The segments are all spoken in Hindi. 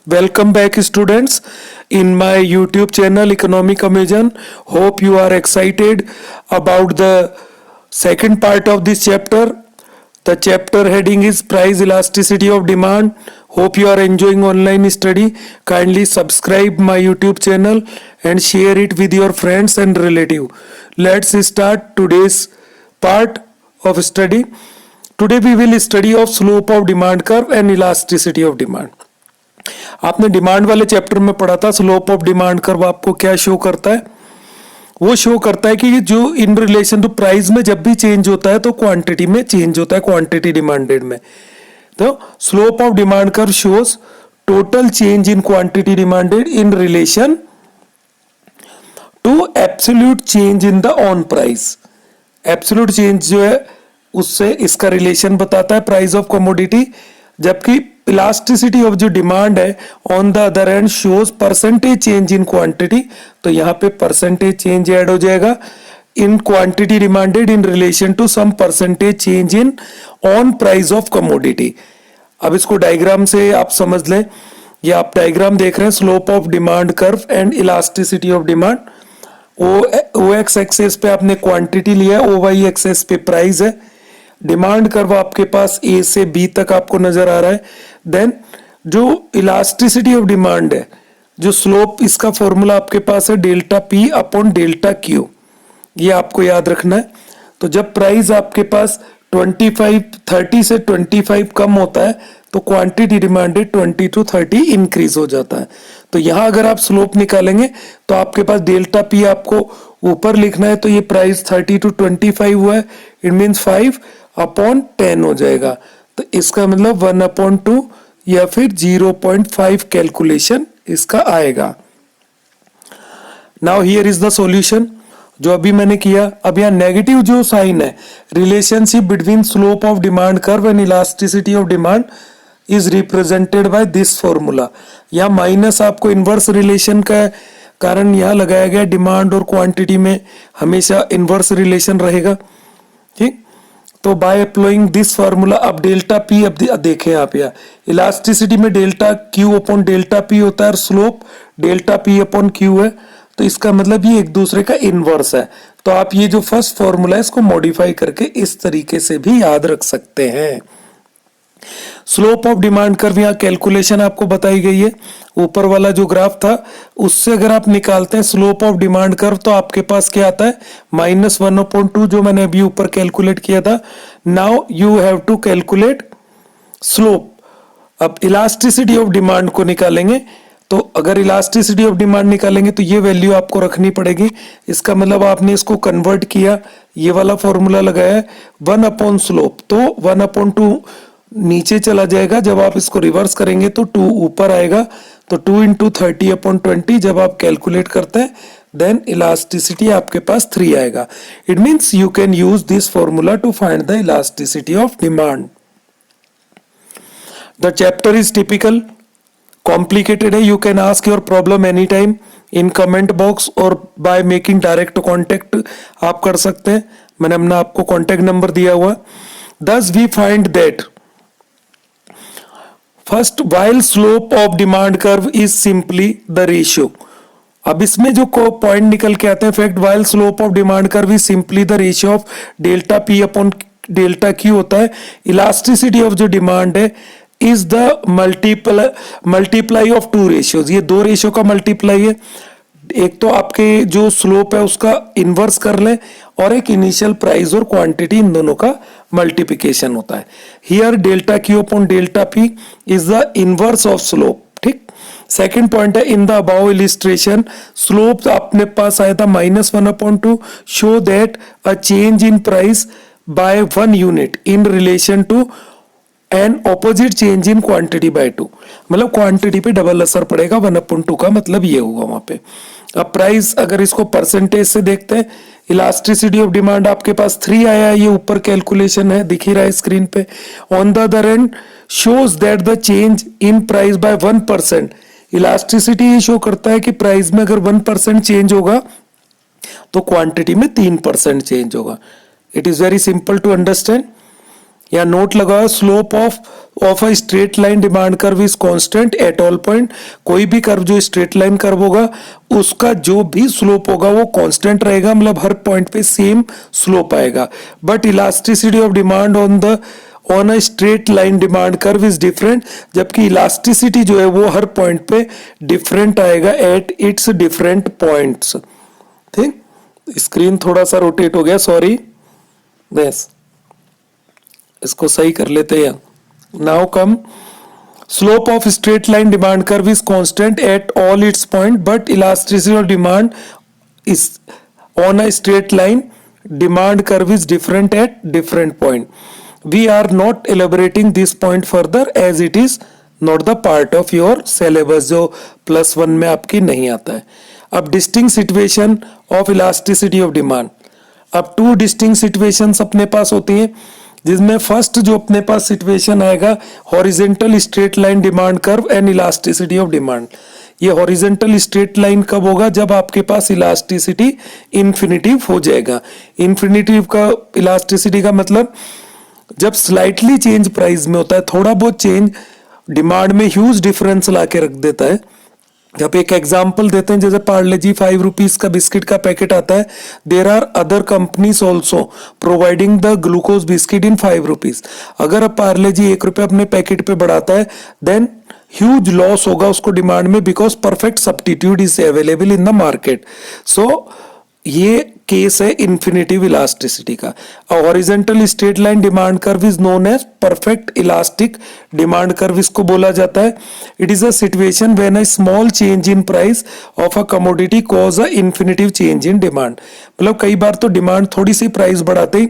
Welcome back, students, in my YouTube channel Economic Amazon. Hope you are excited about the second part of this chapter. The chapter heading is Price Elasticity of Demand. Hope you are enjoying online study. Kindly subscribe my YouTube channel and share it with your friends and relative. Let's start today's part of study. Today we will study of slope of demand curve and elasticity of demand. आपने डिमांड वाले चैप्टर में पढ़ा था स्लोप ऑफ डिमांड कर्व आपको क्या शो करता है। वो शो करता है कि जो इन रिलेशन टू प्राइस में जब भी चेंज होता है तो क्वांटिटी में चेंज होता है, क्वांटिटी डिमांडेड में। तो slope of demand curve shows total change in quantity demanded in relation to absolute change in the on price. Absolute change जो है उससे इसका रिलेशन बताता है प्राइस ऑफ कमोडिटी, जबकि इलास्टिसिटी ऑफ जो डिमांड है on the other end shows percentage change in quantity. तो यहाँ पे परसेंटेज चेंज ऐड हो जाएगा in quantity demanded in relation to some percentage change in on price of commodity. अब इसको डायग्राम से आप समझ लें। ये आप डायग्राम देख रहे हैं slope of demand curve and elasticity of demand. O X axis पे आपने क्वांटिटी लिया है, ओ वाई एक्सेस पे प्राइस है। डिमांड कर्व आपके पास ए से बी तक आपको नजर आ रहा है। देन जो इलास्टिसिटी ऑफ डिमांड है, जो स्लोप, इसका फॉर्मूला आपके पास है delta P upon delta Q. ये आपको याद रखना है। तो जब प्राइस आपके पास 30 से 25 कम होता है तो क्वांटिटी डिमांडेड 20 to 30 इंक्रीज हो जाता है। तो यहां अगर आप स्लोप निकालेंगे तो आपके पास डेल्टा पी आपको ऊपर लिखना है। तो ये प्राइस 30 to 25 हुआ है, इट मीन्स 5 अपॉन 10 हो जाएगा। तो इसका मतलब 1/2 या फिर 0.5 कैलकुलेशन इसका आएगा। Now here is the solution जो अभी मैंने किया। अब यहाँ नेगेटिव जो साइन है, relationship between slope of demand curve and elasticity of demand is represented by this formula. यहाँ माइनस आपको इनवर्स रिलेशन का कारण यहाँ लगाया गया। डिमांड और क्वांटिटी में हमेशा इनवर्स रिलेशन रहेगा, ठीक। तो बाय अप्लाइंग दिस फार्मूला अब डेल्टा पी, अब देखें आप यहाँ इलास्टिसिटी में delta Q upon delta P होता है और slope delta P upon Q है। तो इसका मतलब ये एक दूसरे का इनवर्स है। तो आप ये जो फर्स्ट फॉर्मूला है इसको मॉडिफाई करके इस तरीके से भी याद रख सकते हैं। स्लोप ऑफ डिमांड कर्व यहाँ कैलकुलेशन आपको बताई गई है। ऊपर वाला जो ग्राफ था उससे अगर आप निकालते हैं स्लोप ऑफ डिमांड कर्व तो आपके पास क्या आता है, -1/2 जो मैंने अभी ऊपर कैलकुलेट किया था। Now you have to calculate slope. अब इलास्टिसिटी ऑफ डिमांड को निकालेंगे। तो अगर इलास्टिसिटी ऑफ डिमांड निकालेंगे तो ये वैल्यू आपको रखनी पड़ेगी। इसका मतलब आपने इसको कन्वर्ट किया, ये वाला फॉर्मूला लगाया 1 स्लोप। तो 1/2 नीचे चला जाएगा। जब आप इसको रिवर्स करेंगे तो 2 ऊपर आएगा। तो 2 × 30/20 जब आप कैलकुलेट करते हैं देन इलास्टिसिटी आपके पास 3 आएगा। It means you can use this formula to find the elasticity of demand. The chapter is typical, complicated है। You can ask your problem any time in comment box और बाय मेकिंग डायरेक्ट कॉन्टेक्ट आप कर सकते हैं। मैंने अपना आपको कॉन्टेक्ट नंबर दिया हुआ। Thus we find that first, while slope of demand curve is simply the ratio. अब इसमें जो पॉइंट निकल के आते हैं fact, while slope of demand curve is simply the ratio of delta P upon delta Q होता है। इलास्टिसिटी ऑफ जो डिमांड है is the multiply of 2 ratios. ये 2 रेशियो का मल्टीप्लाई है। एक तो आपके जो स्लोप है उसका इनवर्स कर लें और एक इनिशियल प्राइस और क्वांटिटी, इन दोनों का मल्टीप्लिकेशन होता है। Here delta Q upon delta P is the inverse of slope, ठीक। सेकंड पॉइंट है in the above illustration slope अपने पास आया था -1/2 show that a change in price by 1 unit in relation to an opposite change in quantity by 2। मतलब क्वांटिटी पे डबल असर पड़ेगा। 1/2 का मतलब ये होगा वहां पे। अब प्राइस अगर इसको परसेंटेज से देखते हैं, इलास्टिसिटी ऑफ डिमांड आपके पास 3 आया है। ये ऊपर कैलकुलेशन है, दिख ही रहा है स्क्रीन पे। On the other end shows that the change in price by 1%। Elasticity ये शो करता है कि प्राइस में अगर 1% चेंज होगा तो क्वांटिटी में 3% चेंज होगा। It is very simple to understand. या नोट लगाओ, slope of a straight line demand curve is constant at all point. कोई भी कर्व जो स्ट्रेट लाइन कर्व होगा उसका जो भी स्लोप होगा वो कांस्टेंट रहेगा, मतलब हर पॉइंट पे सेम स्लोप आएगा। But elasticity of demand on a straight line demand curve is different, जबकि इलास्टिसिटी जो है वो हर पॉइंट पे डिफरेंट आएगा एट इट्स डिफरेंट पॉइंट्स। ठीक, स्क्रीन थोड़ा सा रोटेट हो गया, सॉरी। बस इसको सही कर लेते हैं। Now come, slope of straight line demand curve is constant at all its point, but elasticity of demand is on a straight line demand curve is different at different point. We are not elaborating this point further as it is not the part of your syllabus, जो +1 में आपकी नहीं आता है। अब distinct situation of elasticity of demand. अब 2 डिस्टिंक्ट सिचुएशंस अपने पास होती हैं, जिसमें फर्स्ट जो अपने पास सिचुएशन आएगा, horizontal straight line demand curve and elasticity of demand. ये हॉरिजेंटल स्ट्रेट लाइन कब होगा? जब आपके पास इलास्टिसिटी इन्फिनिटिव हो जाएगा। इन्फिनिटिव का इलास्टिसिटी का मतलब जब स्लाइटली चेंज प्राइस में होता है, थोड़ा बहुत चेंज डिमांड में ह्यूज डिफरेंस ला के रख देता है। जब एक एग्जांपल देते हैं, जैसे पार्ले जी 5 रुपीज का बिस्किट का पैकेट आता है, there are other companies also providing the glucose biscuit in 5 rupees. अगर अब पार्ले जी 1 रुपये अपने पैकेट पे बढ़ाता है, देन ह्यूज लॉस होगा उसको डिमांड में, because perfect substitute is available in the market. So ये केस है इन्फिनिटिव इलास्टिसिटी का। Horizontal straight line demand curve is known as perfect elastic demand curve इसको बोला जाता है। It is a situation when a small change in price of a commodity cause a infinitive change in demand. मतलब कई बार तो डिमांड थोड़ी सी प्राइस बढ़ाते ही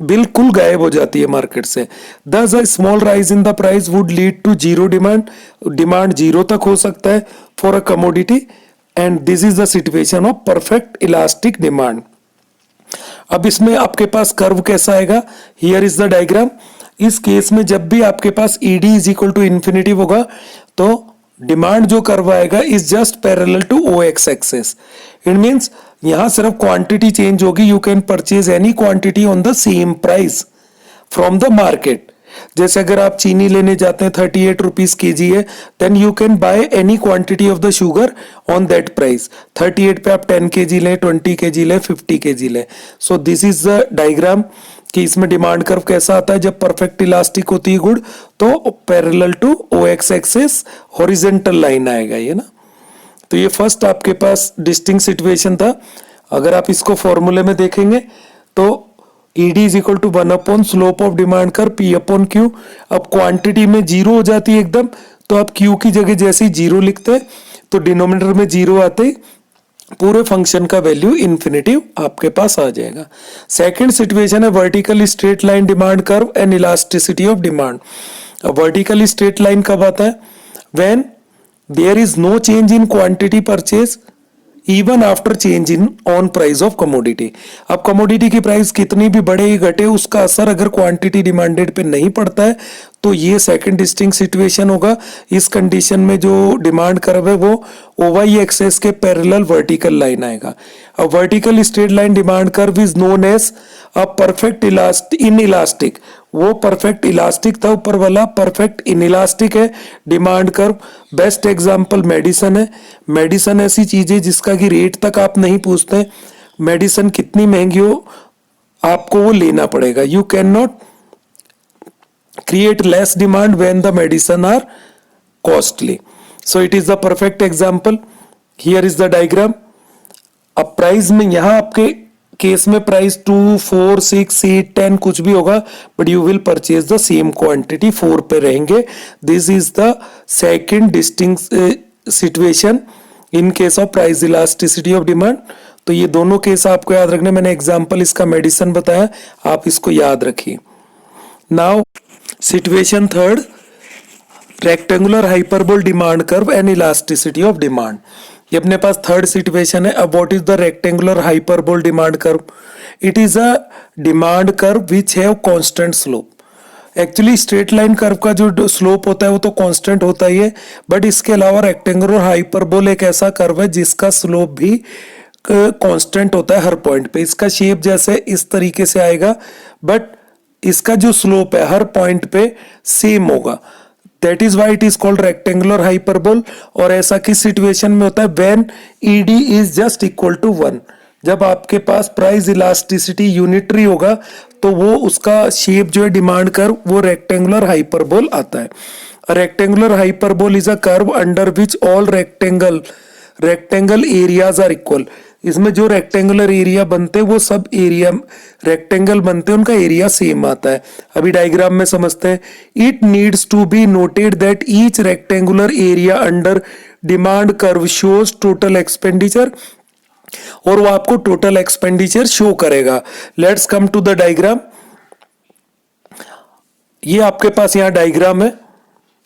बिल्कुल गायब हो जाती है मार्केट से। Thus a small rise in the price would lead to zero demand, demand zero तक हो सकता है for a commodity, and this is the situation of perfect elastic demand. अब इसमें आपके पास कर्व कैसा आएगा? Here is the diagram. इस केस में जब भी आपके पास ED is equal to infinitive होगा तो डिमांड जो कर्व आएगा is just parallel to OX axis. It means यहां सिर्फ क्वांटिटी चेंज होगी। You can purchase any quantity on the same price from the market. जैसे अगर आप चीनी लेने जाते हैं 38 रुपीज केजी है, then you can buy any quantity of the sugar on that price. 38 पे आप 10 केजी लें, 20 केजी लें, 50 केजी लें। So this is the diagram कि इसमें डिमांड कर्व कैसा आता है जब परफेक्ट इलास्टिक होती है गुड, तो parallel to OX axis horizontal line आएगा ये ना। तो ये फर्स्ट आपके पास डिस्टिंक्ट सिचुएशन था। अगर आप इसको फॉर्मूले में देखेंगे तो ED is equal to 1 upon slope of demand कर P अपॉन Q। अब क्वांटिटी में जीरो हो जाती है एकदम, तो आप Q की जगह जैसे ही जीरो लिखते हैं तो डिनोमिनेटर में जीरो आते ही पूरे फंक्शन का वैल्यू इन्फिनिटिव आपके पास आ जाएगा। सेकंड सिचुएशन है vertical straight line demand curve and elasticity of demand. Vertical straight line कब आता है? When there is no change in quantity purchase even after change in on price of commodity. अब कमोडिटी की प्राइस कितनी भी बढ़े या घटे, उसका असर अगर क्वांटिटी डिमांडेड पे नहीं पड़ता है तो ये सेकंड डिस्टिंक्ट सिचुएशन होगा। इस कंडीशन में जो डिमांड कर्व है वो OY एक्सेस के पैरेलल वर्टिकल लाइन आएगा। अब vertical straight line demand curve is known as a perfect inelastic. वो परफेक्ट इलास्टिक था ऊपर वाला, परफेक्ट इनइलास्टिक है demand curve. Best example medicine है। मेडिसिन ऐसी चीज है जिसका कि रेट तक आप नहीं पूछते। मेडिसिन कितनी महंगी हो आपको वो लेना पड़ेगा। You can not create less demand when the medicine are costly. So it is the perfect example. Here is the diagram. अब प्राइस में यहां आपके केस में प्राइस 2, 4, 6, 8, 10 कुछ भी होगा, but you will purchase the same quantity 4 पे रहेंगे। This is the second distinct situation in case of price elasticity of demand. तो ये दोनों केस आपको याद रखने, मैंने एग्जांपल इसका मेडिसिन बताया, आप इसको याद रखिए। Now situation third, rectangular hyperbole demand curve and elasticity of demand. ये अपने पास थर्ड सिचुएशन है। अब what is the rectangular hyperbole demand curve? It is a demand curve which have constant slope. Actually straight line curve का जो स्लोप होता है वो तो कांस्टेंट होता ही है, बट इसके अलावा रेक्टेंगुलर हाइपरबोल एक ऐसा कर्व है जिसका स्लोप भी कांस्टेंट होता है हर पॉइंट पे। इसका शेप जैसे इस तरीके से आएगा, बट इसका जो स्लोप है हर पॉइंट पे सेम होगा, that is why it is called rectangular hyperbola. और ऐसा किस सिचुएशन में होता है, when ED is just equal to 1। जब आपके पास प्राइस इलास्टिसिटी यूनिटरी होगा तो वो उसका शेप जो है डिमांड कर्व वो रेक्टेंगुलर हाइपरबोल आता है। Rectangular hyperbola is a curve under which all rectangle areas are equal. इसमें जो रेक्टेंगुलर एरिया बनते हैं वो सब एरिया रेक्टेंगल बनते हैं, उनका एरिया सेम आता है। अभी डायग्राम में समझते हैं। It needs to be noted that each rectangular area under demand curve shows total expenditure, और वो आपको टोटल एक्सपेंडिचर शो करेगा। Let's come to the diagram. ये आपके पास यहां डायग्राम है,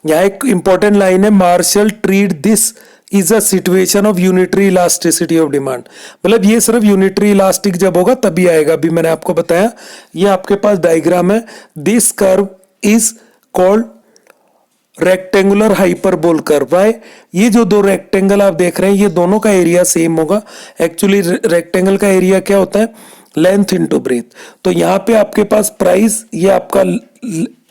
यहां एक इंपॉर्टेंट लाइन है, Marshall treat this is a situation of unitary elasticity of demand. मतलब ये सिर्फ यूनिटरी इलास्टिक जब होगा तभी आएगा, अभी मैंने आपको बताया। ये आपके पास डायग्राम है। This curve is called rectangular hyperbole curve है। ये जो दो रेक्टेंगल आप देख रहे हैं ये दोनों का एरिया सेम होगा। एक्चुअली रेक्टेंगल का एरिया क्या होता है, लेंथ इनटू ब्रेथ। तो यहाँ पे आपके पास प्राइस, ये आपका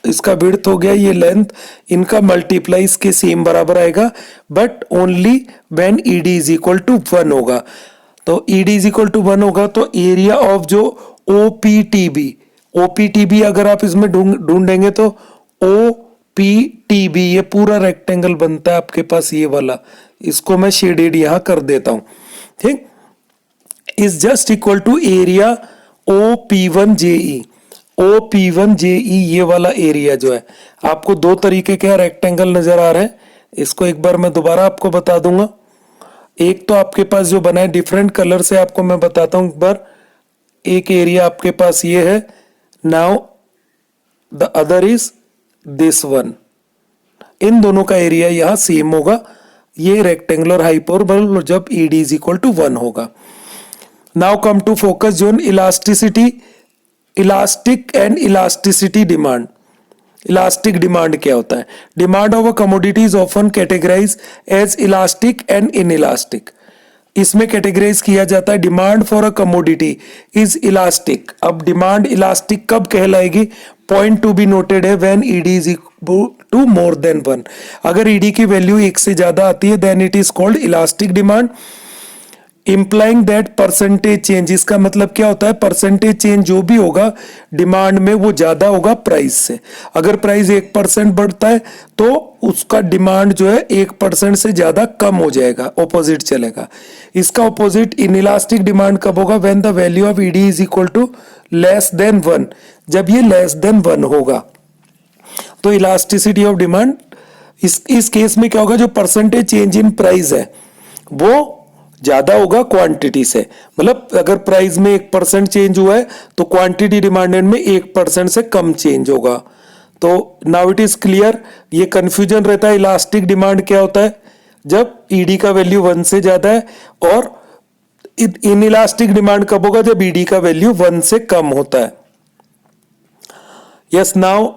इसका विड्थ हो गया, ये लेंथ, इनका मल्टीप्लाई इसके सेम बराबर आएगा, but only when ED is equal to 1 होगा। तो ईडी इज इक्वल टू 1 होगा तो एरिया ऑफ जो ओपीटीबी अगर आप इसमें ढूंढेंगे तो ओपीटीबी ये पूरा रेक्टेंगल बनता है आपके पास, ये वाला, इसको मैं शेडेड यहां कर देता हूं, ठीक, is just equal to area OP1JE। OP1JE ये वाला एरिया जो है, आपको दो तरीके के रेक्टेंगल नजर आ रहे हैं, इसको एक बार मैं दोबारा आपको बता दूंगा। एक तो आपके पास जो बना है डिफरेंट कलर से, आपको मैं बताता हूं एक बार। एक एरिया आपके पास ये है, now the other is this one. इन दोनों का एरिया यहां सेम होगा। ये रेक्टेंगुलर हाइपरबोल जब ईडी इज इक्वल टू 1 होगा। Now come to focus zone elasticity, elastic and elasticity demand. Elastic demand क्या होता है, demand of a commodity is often categorise as elastic and inelastic. इसमें कैटेगराइज किया जाता है, demand for a commodity is elastic. अब डिमांड इलास्टिक कब कहलाएगी, पॉइंट टू बी नोटेड है when ED is equal to more than 1। अगर ईडी की वैल्यू 1 से ज्यादा आती है then it is called elastic demand. Implying that percentage change, इसका मतलब क्या होता है, परसेंटेज चेंज जो भी होगा डिमांड में वो ज्यादा होगा प्राइस से। अगर प्राइस 1% बढ़ता है तो उसका डिमांड जो है 1% से ज्यादा कम हो जाएगा, ऑपोजिट चलेगा। इसका ऑपोजिट इनइलास्टिक डिमांड कब होगा, when the value of ED is equal to less than 1। जब ये लेस देन 1 होगा तो इलास्टिसिटी ऑफ डिमांड, इस केस में क्या होगा, जो परसेंटेज चेंज इन प्राइस है वो ज्यादा होगा क्वांटिटी से। मतलब अगर प्राइस में 1% चेंज हुआ है तो क्वांटिटी डिमांडेड में 1% से कम चेंज होगा। तो नाउ इट इज क्लियर। ये कंफ्यूजन रहता है, इलास्टिक डिमांड क्या होता है, जब ईडी का वैल्यू 1 से ज्यादा है, और इनइलास्टिक डिमांड कब होगा, जब ईडी का वैल्यू 1 से कम होता है। Yes, now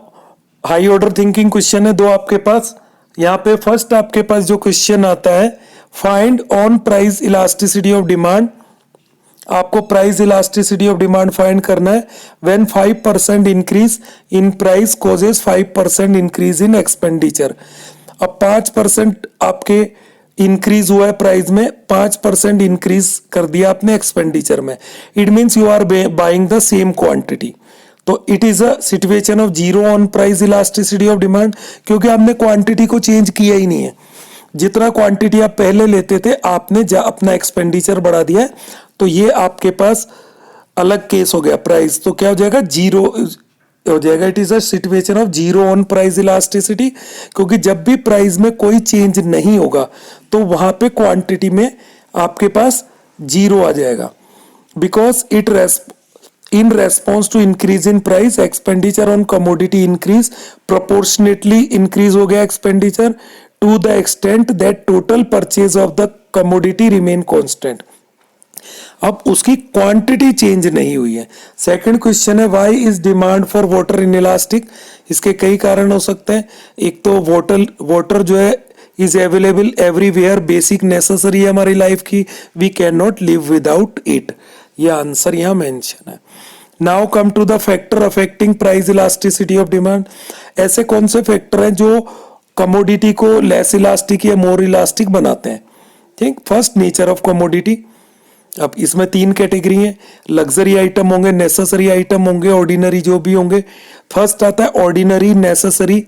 high order thinking question है दो आपके पास। यहाँ पे फर्स्ट आपके पास जो क्वेश्चन आता है, find on price elasticity of demand. आपको price elasticity of demand find करना है when 5% increase in price causes 5% increase in expenditure. अब 5% आपके इंक्रीज हुआ है प्राइस में, 5% इंक्रीज कर दिया आपने एक्सपेंडिचर में, it means you are buying the same quantity. तो it is a situation of zero on price elasticity of demand, क्योंकि आपने क्वांटिटी को चेंज किया ही नहीं है। जितना क्वांटिटी आप पहले लेते थे आपने अपना एक्सपेंडिचर बढ़ा दिया है, तो ये आपके पास अलग केस हो गया प्राइस। तो क्या हो जाएगा, जीरो हो जाएगा। It is a situation of zero on price elasticity, क्योंकि जब भी प्राइस में कोई चेंज नहीं होगा तो वहां पे क्वांटिटी में आपके पास जीरो आ जाएगा। Because it in response to increase in price expenditure on commodity increase, proportionately increase हो गया expenditure to the extent that total purchase of the commodity remain constant। अब उसकी क्वांटिटी चेंज नहीं हुई है। सेकंड क्वेश्चन है, why is demand for water inelastic. इसके कई कारण हो सकते हैं। एक तो वाटर जो है is available everywhere, basic necessary है हमारी लाइफ की, we can not live without it. यह आंसर यहां मेंशन है। Now come to the factor affecting price elasticity of demand. ऐसे कौन से फैक्टर हैं जो कमोडिटी को लेस इलास्टिक या मोर इलास्टिक बनाते हैं? ठीक, फर्स्ट नेचर ऑफ कमोडिटी। अब इसमें तीन कैटेगरी हैं, लग्जरी आइटम होंगे, नेसेसरी आइटम होंगे, ऑर्डिनरी जो भी होंगे। फर्स्ट आता है ऑर्डिनरी, नेसेसरी।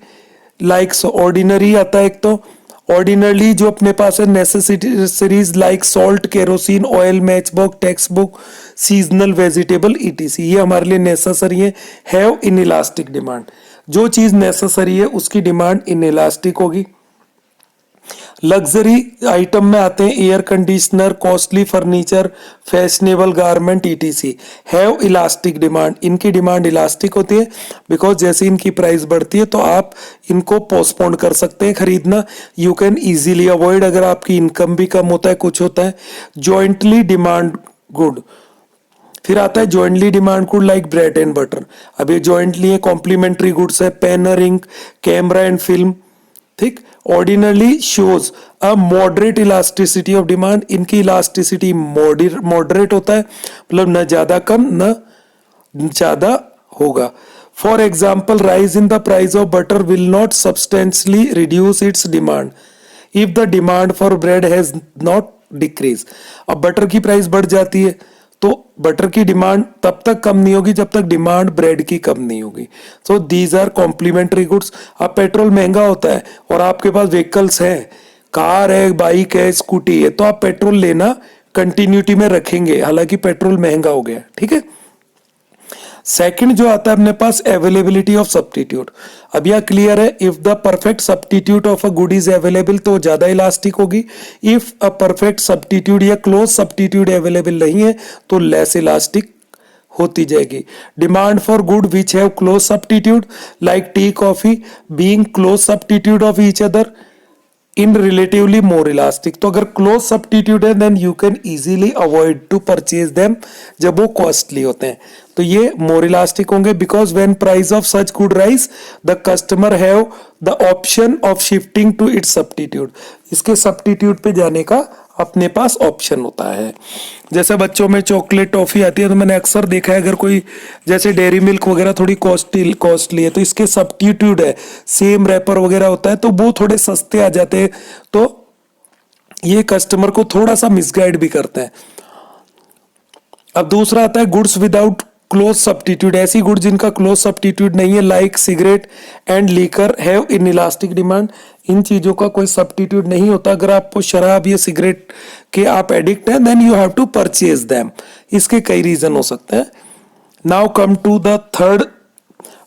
लाइक ऑर्डिनरी आता है एक, तो ऑर्डिनरली जो अपने पास है necessaries like salt, kerosene, oil, match box, text book, seasonal vegetable etc, ये हमारे लिए नेसेसरी है। हैव इन इलास्टिक डिमांड, जो चीज नेसेसरी है उसकी डिमांड इन इलास्टिक होगी। लग्जरी आइटम में आते हैं air conditioner, costly furniture, fashionable garment etc, have elastic demand, इनकी डिमांड इलास्टिक होती है बिकॉज जैसे इनकी प्राइस बढ़ती है तो आप इनको पोस्टपोन कर सकते हैं खरीदना। यू कैन इजीली अवॉइड अगर आपकी इनकम भी कम होता है, कुछ होता है। जॉइंटली डिमांड गुड, फिर आता है jointly demand good like bread and butter. अब ये जॉइंटली है, कॉम्प्लीमेंट्री गुड्स है, पेन और इंक, कैमरा एंड फिल्म। ठीक, ordinarily shows a moderate elasticity of demand, इनकी इलास्टिसिटी मॉडरेट होता है, मतलब न ज्यादा कम न ज्यादा होगा। For example, rise in the price of butter will not substantially reduce it's demand if the demand for bread has not decrease. अब बटर की प्राइस बढ़ जाती है तो बटर की डिमांड तब तक कम नहीं होगी जब तक डिमांड ब्रेड की कम नहीं होगी। So these are complementary goods. अब पेट्रोल महंगा होता है और आपके पास व्हीकल्स हैं, कार है, बाइक है, स्कूटी है, तो आप पेट्रोल लेना कंटिन्यूटी में रखेंगे, हालांकि पेट्रोल महंगा हो गया। ठीक है, सेकंड जो आता है अपने पास अवेलेबिलिटी ऑफ सब्स्टिट्यूट। अब यह क्लियर है, if the perfect substitute of a good is available तो ज्यादा इलास्टिक होगी। इफ अ परफेक्ट सब्स्टिट्यूट या क्लोज सब्स्टिट्यूट अवेलेबल नहीं है तो लेस इलास्टिक होती जाएगी। Demand for good which have close substitute like tea, coffee being close substitute of each other in relatively more elastic. तो अगर क्लोज सब्स्टिट्यूट है then you can easily avoid to purchase them जब वो कॉस्टली होते हैं, तो ये मोर इलास्टिक होंगे। Because when price of such good rise the customer have the option of shifting to its substitute, इसके सब्स्टिट्यूट पे जाने का अपने पास ऑप्शन होता है। जैसे बच्चों में चॉकलेट टॉफी आती है तो मैंने अक्सर देखा है अगर कोई जैसे डेयरी मिल्क वगैरह थोड़ी कॉस्टली है तो इसके सब्स्टिट्यूट है, सेम रैपर वगैरह होता है तो वो थोड़े सस्ते आ जाते हैं, तो ये कस्टमर को थोड़ा सा मिसगाइड भी करते हैं। अब दूसरा आता है गुड्स विदाउट क्लोज सब्स्टिट्यूट, ऐसी गुड जिनका क्लोज सब्स्टिट्यूट नहीं है like cigarette and liquor have inelastic demand. इन चीजों का कोई सब्स्टिट्यूट नहीं होता, अगर आपको शराब या सिगरेट के आप एडिक्ट हैं then you have to purchase them. इसके कई रीजन हो सकते हैं। Now come to the third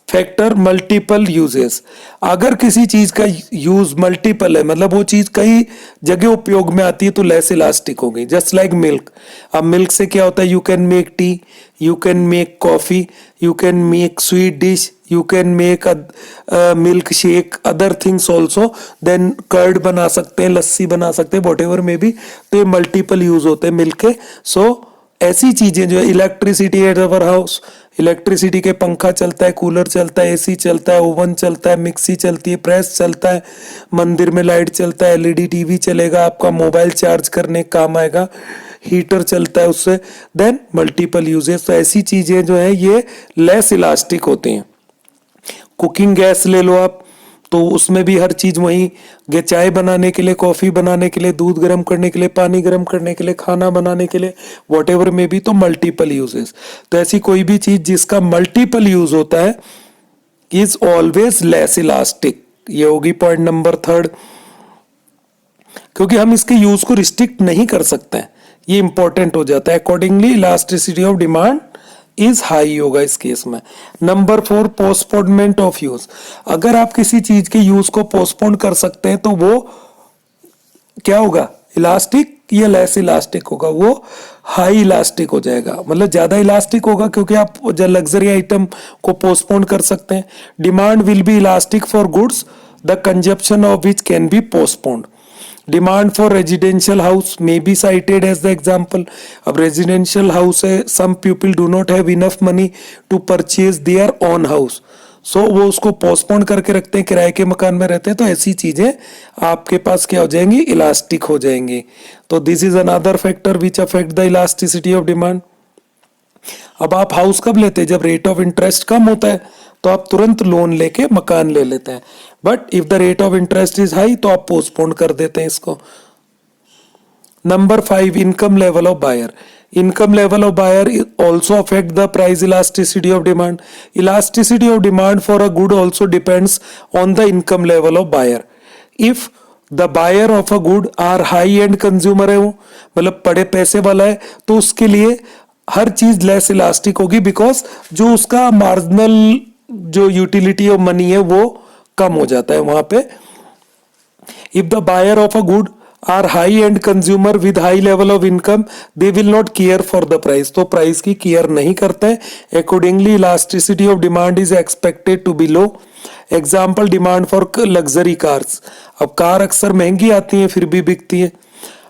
factor, multiple uses. अगर किसी चीज का यूज मल्टीपल है, मतलब वो चीज कई जगह उपयोग में आती है तो लेस इलास्टिक होगी। जस्ट लाइक मिल्क, अब मिल्क से क्या होता है, you can make tea, you can make coffee, you can make sweet dish, you can make milk shake, other things also, then curd बना सकते हैं, लस्सी बना सकते हैं, वॉट एवर में भी, तो ये मल्टीपल यूज होते हैं मिल्क के। सो ऐसी चीजें जो है, electricity at our house, electricity के पंखा चलता है, कूलर चलता है, एसी चलता है, ओवन चलता है, मिक्सी चलती है, प्रेस चलता है, मंदिर में लाइट चलता है, एलईडी टीवी चलेगा, आपका मोबाइल चार्ज करने काम आएगा, हीटर चलता है उससे, देन मल्टीपल यूजेस। तो ऐसी चीजें जो है ये लेस इलास्टिक होती हैं। कुकिंग गैस ले लो आप, तो उसमें भी हर चीज वही, चाय बनाने के लिए, कॉफी बनाने के लिए, दूध गर्म करने के लिए, पानी गर्म करने के लिए, खाना बनाने के लिए, वॉट एवर में भी, तो मल्टीपल यूजेस। तो ऐसी कोई भी चीज जिसका मल्टीपल यूज होता है इज ऑलवेज लेस इलास्टिक। ये होगी पॉइंट नंबर थर्ड, क्योंकि हम इसके यूज को रिस्ट्रिक्ट नहीं कर सकते हैं, ये इंपॉर्टेंट हो जाता है। Accordingly elasticity of demand is high होगा इस केस में। Number 4, postponement of use. अगर आप किसी चीज के यूज को पोस्टपोन कर सकते हैं तो वो क्या होगा, इलास्टिक या लेस इलास्टिक होगा, वो हाई इलास्टिक हो जाएगा, मतलब ज्यादा इलास्टिक होगा क्योंकि आप जो लग्जरी आइटम को पोस्टपोन कर सकते हैं। Demand will be elastic for goods the consumption of which can be postponed. Demand for residential house may be cited as the example. अब रेजिडेंशियल हाउस है, some people do not have enough money to purchase their own house, so वो उसको पोस्टपोन करके रखते हैं, किराए के मकान में रहते हैं, तो ऐसी चीजें आपके पास क्या हो जाएंगी, इलास्टिक हो जाएंगी। तो this is another factor which affect the elasticity of demand. अब आप हाउस कब लेते हैं? जब रेट ऑफ इंटरेस्ट कम होता है तो आप तुरंत लोन लेके मकान ले लेते हैं, but if the rate of interest is high तो आप पोस्टपोन कर देते हैं इसको। Number 5, income level of buyer. Income level of buyer also affect the price elasticity of demand. Elasticity of demand for a good also depends on the income level of buyer. If the buyer of a good are high end consumer है, वो मतलब बड़े पैसे वाला है, तो उसके लिए हर चीज लेस इलास्टिक होगी, बिकॉज जो उसका मार्जिनल जो यूटिलिटी ऑफ मनी है वो कम हो जाता है वहां पे। If the buyer of a good are high end consumer with high level of income, they will not care for the price, तो प्राइस की केयर नहीं करते हैं। Accordingly, elasticity of demand is expected to be low. Example, demand for luxury cars. अब कार अक्सर महंगी आती हैं फिर भी बिकती है,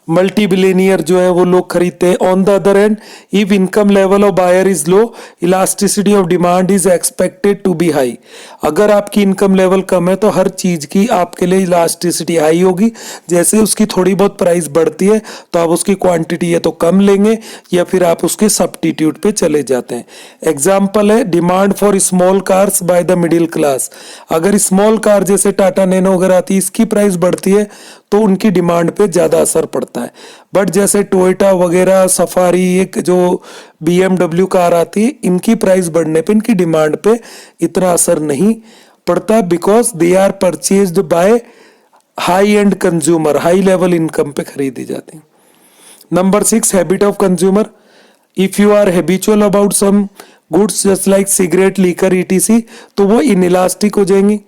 मल्टी बिलियनियर जो है वो लोग खरीदते हैं। On the other end, if income level of buyer is low, elasticity of demand is expected to be high. अगर आपकी इनकम लेवल कम है तो हर चीज की आपके लिए इलास्टिसिटी हाई होगी। जैसे उसकी थोड़ी बहुत प्राइस बढ़ती है तो आप उसकी क्वांटिटी या तो कम लेंगे या फिर आप उसके सब्स्टिट्यूट पे चले जाते हैं। एग्जाम्पल है demand for small cars by the middle class. अगर स्मॉल कार जैसे टाटा नैनो वगैरह आती है, इसकी प्राइस बढ़ती है तो उनकी डिमांड पे ज्यादा असर पड़ता है। बट जैसे टोयोटा वगैरह, सफारी, एक जो BMW कार आती है, इनकी प्राइस बढ़ने पे इनकी डिमांड पे इतना असर नहीं पड़ता, because they are purchased by high end consumer, high level income पे खरीदी जाती है। Number 6, habit of consumer. If you are habitual about some goods just like cigarette, liquor, ETC, तो वो इनइलास्टिक हो जाएंगी।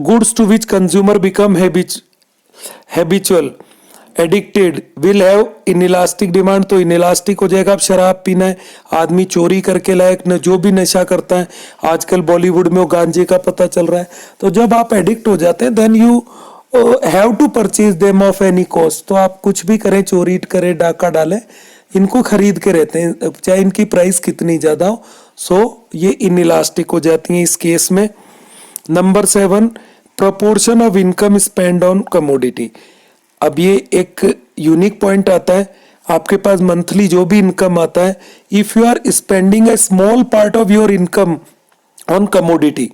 Goods to which consumer become habitual, addicted, will have inelastic demand, तो इनइलास्टिक हो जाएगा। अब शराब पीना है, आदमी चोरी करके लायक न, जो भी नशा करता है, आजकल बॉलीवुड में वो गांजे का पता चल रहा है, तो जब आप एडिक्ट हो जाते हैं then you have to purchase them of any cost. तो आप कुछ भी करें, चोरी करें, डाका डालें, इनको खरीद के रहते हैं चाहे इनकी प्राइस कितनी ज्यादा हो। सो ये इनइलास्टिक हो जाती हैं इस केस में। Number 7, proportion of income spend on commodity. अब ये एक यूनिक पॉइंट आता है, आपके पास मंथली जो भी इनकम आता है, if you are spending a small part of your income on commodity,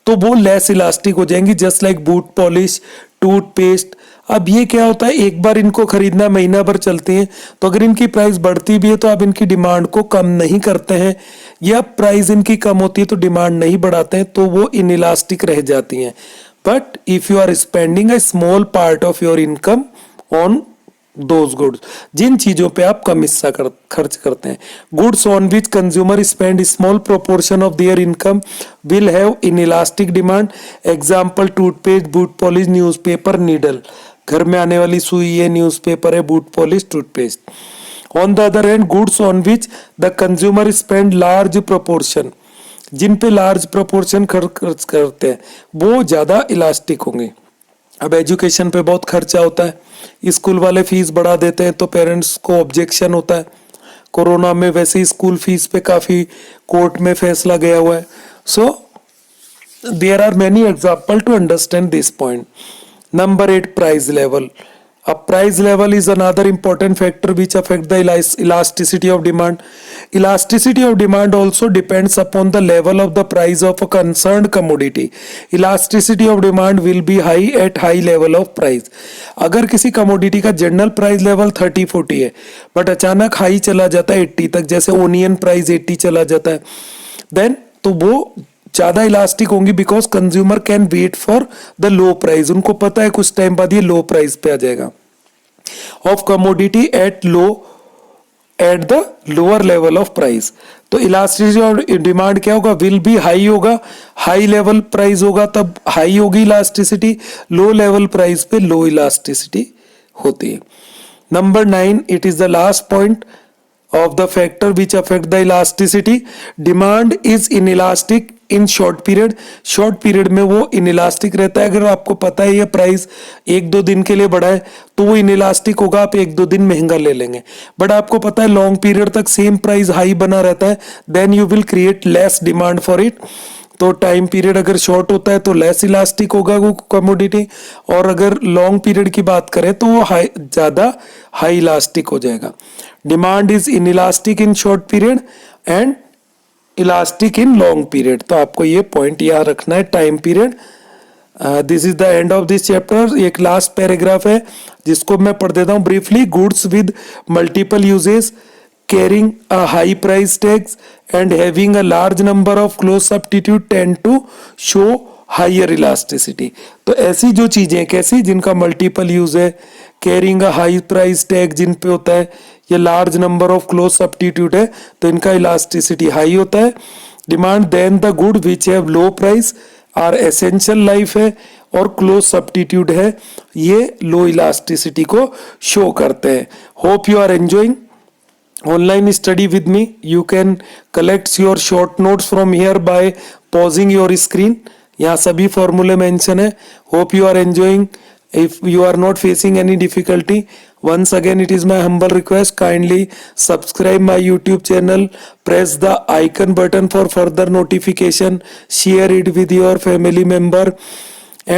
तो वो लेस इलास्टिक हो जाएंगी, just like boot polish, toothpaste. अब ये क्या होता है, एक बार इनको खरीदना महीना भर चलती हैं, तो अगर इनकी प्राइस बढ़ती भी है तो आप इनकी डिमांड को कम नहीं करते हैं, या प्राइस इनकी कम होती है तो डिमांड नहीं बढ़ाते हैं, तो वो इनइलास्टिक रह जाती हैं। But if you are spending a small part of your income on those goods, जिन चीजों पे आप कम हिस्सा खर्च करते हैं, goods on which consumer spend small proportion of their income will have inelastic demand. Example, toothpaste, boot polish, newspaper, needle. घर में आने वाली सुई है, न्यूज़पेपर है, boot polish, toothpaste. On the other hand, goods on which the consumer spend large proportion, जिन पे लार्ज प्रोपोर्शन खर्च करते हैं, वो ज्यादा इलास्टिक होंगे। अब एजुकेशन पे बहुत खर्चा होता है, स्कूल वाले फीस बढ़ा देते हैं तो पेरेंट्स को ऑब्जेक्शन होता है। कोरोना में वैसे ही स्कूल फीस पे काफी कोर्ट में फैसला गया हुआ है। So there are many example to understand this point. Number 8, price level. A price level is another important factor which affect the elasticity of demand. Elasticity of demand also depends upon the level of the price of a concerned commodity. Elasticity of demand will be high at high level of price. अगर किसी कमोडिटी का जनरल प्राइस लेवल 30-40 है, बट अचानक हाई चला जाता है 80 तक, जैसे ओनियन प्राइस 80 चला जाता है, देन तो वो ज्यादा इलास्टिक होंगी, because consumer can wait for the low price. उनको पता है कुछ टाइम बाद ये लो प्राइस पे आ जाएगा of commodity at the lower level of price. तो इलास्टिसिटी और डिमांड क्या होगा, विल बी हाई होगा, हाई लेवल प्राइस होगा तब हाई होगी इलास्टिसिटी, लो लेवल प्राइस पे लो इलास्टिसिटी होती है। Number 9, it is the last point of the factor which affect the elasticity. Demand is inelastic in short period. Short period में वो इनइलास्टिक रहता है। अगर आपको पता है ये प्राइस 1-2 दिन के लिए बढ़ा है तो वो इनइलास्टिक होगा, आप 1-2 दिन महंगा ले लेंगे। बट आपको पता है लॉन्ग पीरियड तक सेम प्राइस हाई बना रहता है, then you will create less demand for it. तो टाइम पीरियड अगर शॉर्ट होता है तो लेस इलास्टिक होगा वो कमोडिटी, और अगर लॉन्ग पीरियड की बात करें तो वो ज़्यादा हाई इलास्टिक हो जाएगा। Demand is in elastic in short period and elastic in long period. तो आपको ये पॉइंट याद रखना है time period. This is the end of this chapter. एक लास्ट पैराग्राफ है जिसको मैं पढ़ देता हूँ briefly. Goods with multiple uses carrying a high price tags and having a large number of close substitute tend to show higher elasticity। तो ऐसी जो चीजें कैसी जिनका मल्टीपल यूज है, carrying a high price tag जिन पे होता है, या large number of close substitute है तो इनका इलास्टिसिटी हाई होता है। Demand then the good which have low price are essential life है और क्लोज सब्स्टिट्यूट है, ये लो इलास्टिसिटी को शो करते हैं। Hope you are enjoying online study with me. You can collect your short notes from here by pausing your screen. यहाँ सभी फॉर्मूले मेंशन है। Hope you are enjoying. if you are not facing any difficulty, once again it is my humble request, kindly subscribe my YouTube channel, press the icon button for further notification, share it with your family member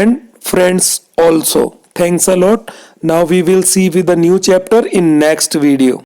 and friends also. Thanks a lot. Now we will see with a new chapter in next video.